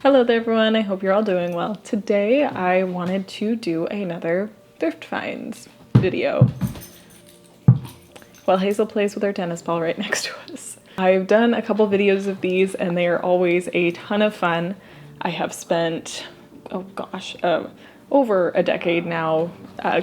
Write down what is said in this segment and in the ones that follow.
Hello there everyone, I hope you're all doing well. Today I wanted to do another thrift finds video while Hazel plays with her tennis ball right next to us. I've done a couple videos of these and they are always a ton of fun. I have spent, oh gosh, over a decade now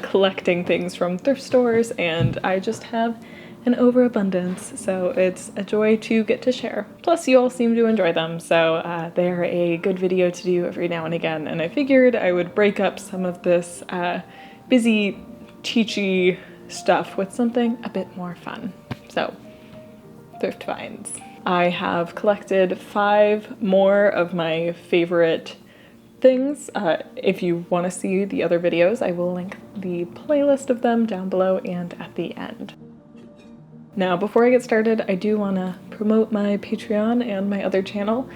collecting things from thrift stores, and I just have an overabundance, so it's a joy to get to share. Plus you all seem to enjoy them, so they're a good video to do every now and again, and I figured I would break up some of this busy, teachy stuff with something a bit more fun. So, thrift finds. I have collected 5 more of my favorite things. If you want to see the other videos, I will link the playlist of them down below and at the end. Now, before I get started, I do want to promote my Patreon and my other channel.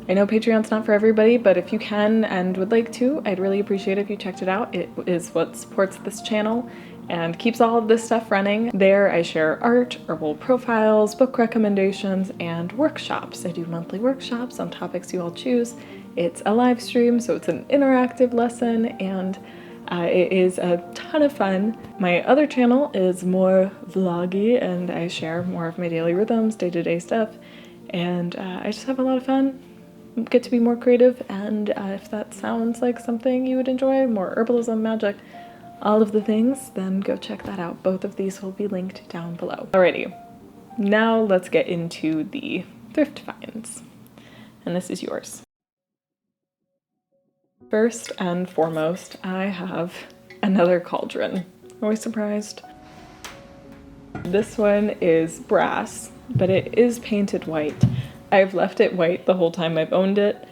I know Patreon's not for everybody, but if you can and would like to, I'd really appreciate it if you checked it out. It is what supports this channel and keeps all of this stuff running. There I share art, herbal profiles, book recommendations, and workshops. I do monthly workshops on topics you all choose. It's a live stream, so it's an interactive lesson, and it is a ton of fun. My other channel is more vloggy, and I share more of my daily rhythms, day-to-day stuff, and I just have a lot of fun, get to be more creative, and if that sounds like something you would enjoy, more herbalism, magic, all of the things, then go check that out. Both of these will be linked down below. Alrighty, now let's get into the thrift finds, and this is yours. First and foremost, I have another cauldron. Are we surprised? This one is brass, but it is painted white. I've left it white the whole time I've owned it.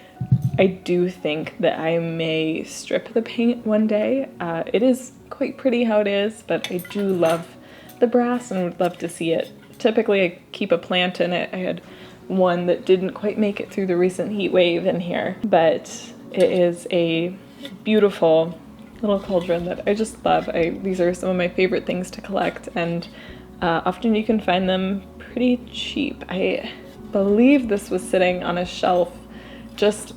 I do think that I may strip the paint one day. It is quite pretty how it is, but I do love the brass and would love to see it. Typically I keep a plant in it. I had one that didn't quite make it through the recent heat wave in here, but it is a beautiful little cauldron that I just love. These are some of my favorite things to collect, and often you can find them pretty cheap. I believe this was sitting on a shelf just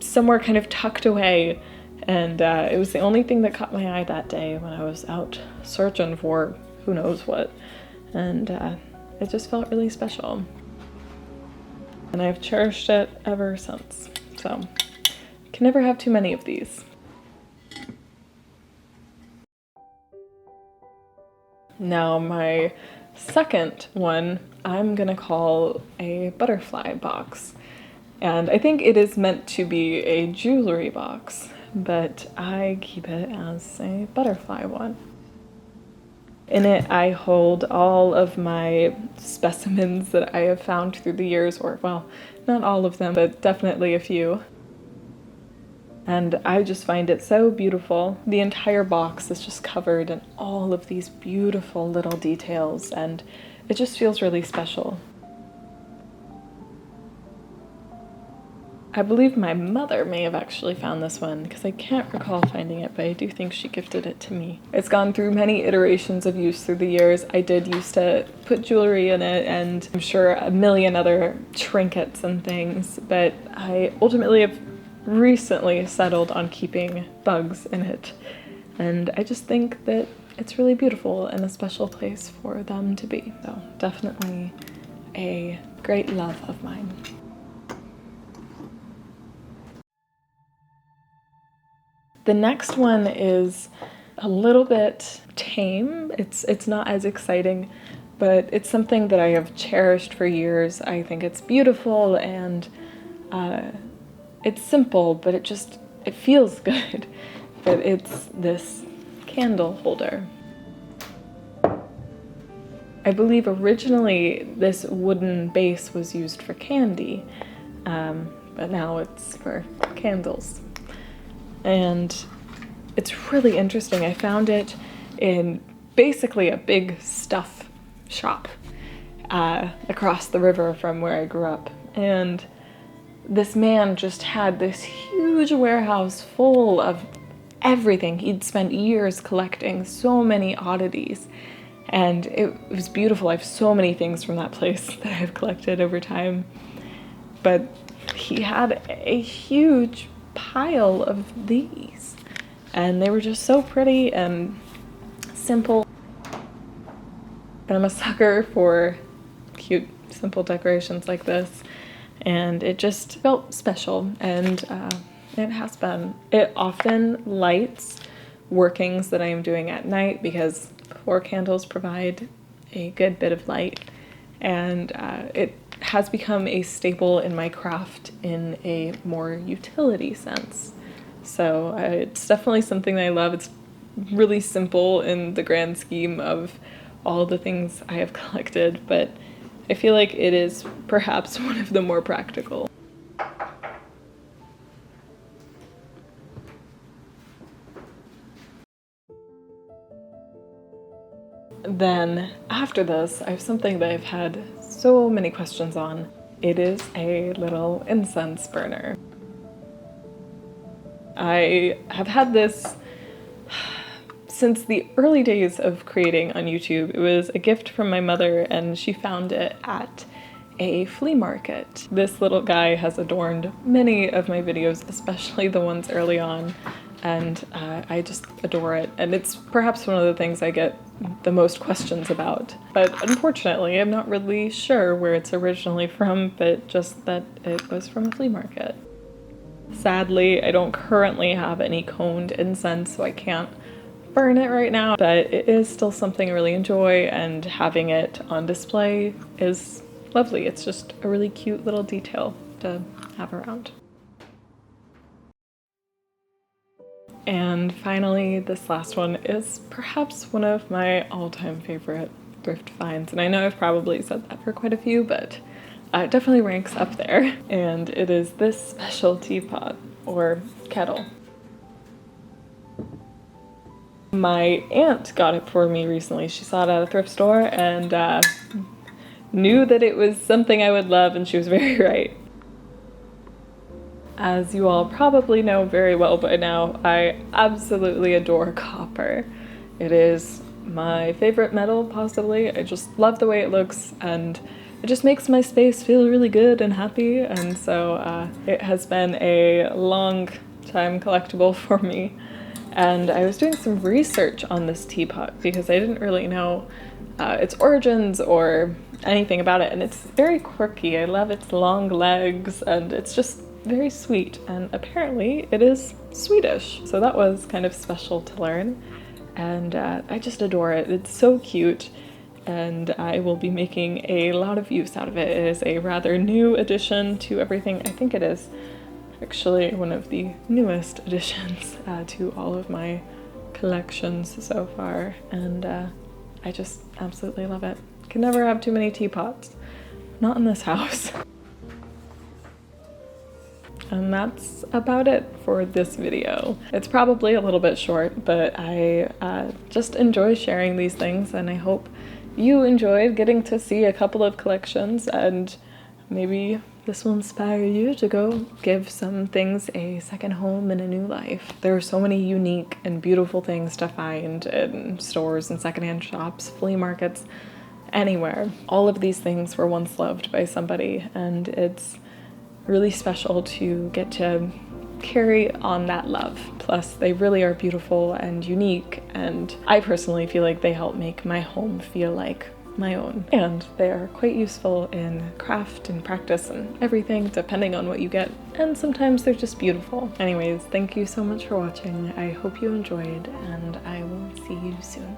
somewhere kind of tucked away, and it was the only thing that caught my eye that day when I was out searching for who knows what, and it just felt really special. And I've cherished it ever since, so can never have too many of these. Now my second one I'm gonna call a butterfly box. And I think it is meant to be a jewelry box, but I keep it as a butterfly one. In it I hold all of my specimens that I have found through the years, or well, not all of them, but definitely a few. And I just find it so beautiful. The entire box is just covered in all of these beautiful little details, and it just feels really special. I believe my mother may have actually found this one, because I can't recall finding it, but I do think she gifted it to me. It's gone through many iterations of use through the years. I did used to put jewelry in it, and I'm sure a million other trinkets and things, but I ultimately have recently settled on keeping bugs in it, and I just think that it's really beautiful and a special place for them to be. So definitely a great love of mine. The next one is a little bit tame. It's not as exciting, but it's something that I have cherished for years. I think it's beautiful, and it's simple, but it feels good. But it's this candle holder. I believe originally this wooden base was used for candy, but now it's for candles. And it's really interesting. I found it in basically a big stuff shop across the river from where I grew up. And this man just had this huge warehouse full of everything. He'd spent years collecting so many oddities. And it was beautiful. I have so many things from that place that I've collected over time. But he had a huge pile of these, and they were just so pretty and simple. And I'm a sucker for cute, simple decorations like this, and it just felt special, and it has been. It often lights workings that I am doing at night because 4 candles provide a good bit of light, and it has become a staple in my craft in a more utility sense. So it's definitely something that I love. It's really simple in the grand scheme of all the things I have collected, but I feel like it is perhaps one of the more practical. Then after this, I have something that I've had so many questions on. It is a little incense burner. I have had this since the early days of creating on YouTube. It was a gift from my mother, and she found it at a flea market. This little guy has adorned many of my videos, especially the ones early on, and I just adore it. And it's perhaps one of the things I get the most questions about. But unfortunately, I'm not really sure where it's originally from, but just that it was from a flea market. Sadly, I don't currently have any coned incense, so I can't burn it right now, but it is still something I really enjoy, and having it on display is lovely. It's just a really cute little detail to have around. And finally, this last one is perhaps one of my all-time favorite thrift finds, and I know I've probably said that for quite a few, but it definitely ranks up there. And it is this special teapot, or kettle. My aunt got it for me recently. She saw it at a thrift store and knew that it was something I would love, and she was very right. As you all probably know very well by now, I absolutely adore copper. It is my favorite metal, possibly. I just love the way it looks, and it just makes my space feel really good and happy, and so it has been a long time collectible for me. And I was doing some research on this teapot because I didn't really know its origins or anything about it, and it's very quirky. I love its long legs, and it's just very sweet, and apparently it is Swedish, so that was kind of special to learn, and I just adore it. It's so cute, and I will be making a lot of use out of it. It is a rather new addition to everything. I think it is actually one of the newest additions to all of my collections so far, and I just absolutely love it. Can never have too many teapots, not in this house. And that's about it for this video. It's probably a little bit short, but I just enjoy sharing these things, and I hope you enjoyed getting to see a couple of collections, and maybe this will inspire you to go give some things a second home and a new life. There are so many unique and beautiful things to find in stores and secondhand shops, flea markets, anywhere. All of these things were once loved by somebody, and it's really special to get to carry on that love. Plus, they really are beautiful and unique, and I personally feel like they help make my home feel like my own. And they are quite useful in craft and practice and everything, depending on what you get, and sometimes they're just beautiful. Anyways, thank you so much for watching. I hope you enjoyed, and I will see you soon.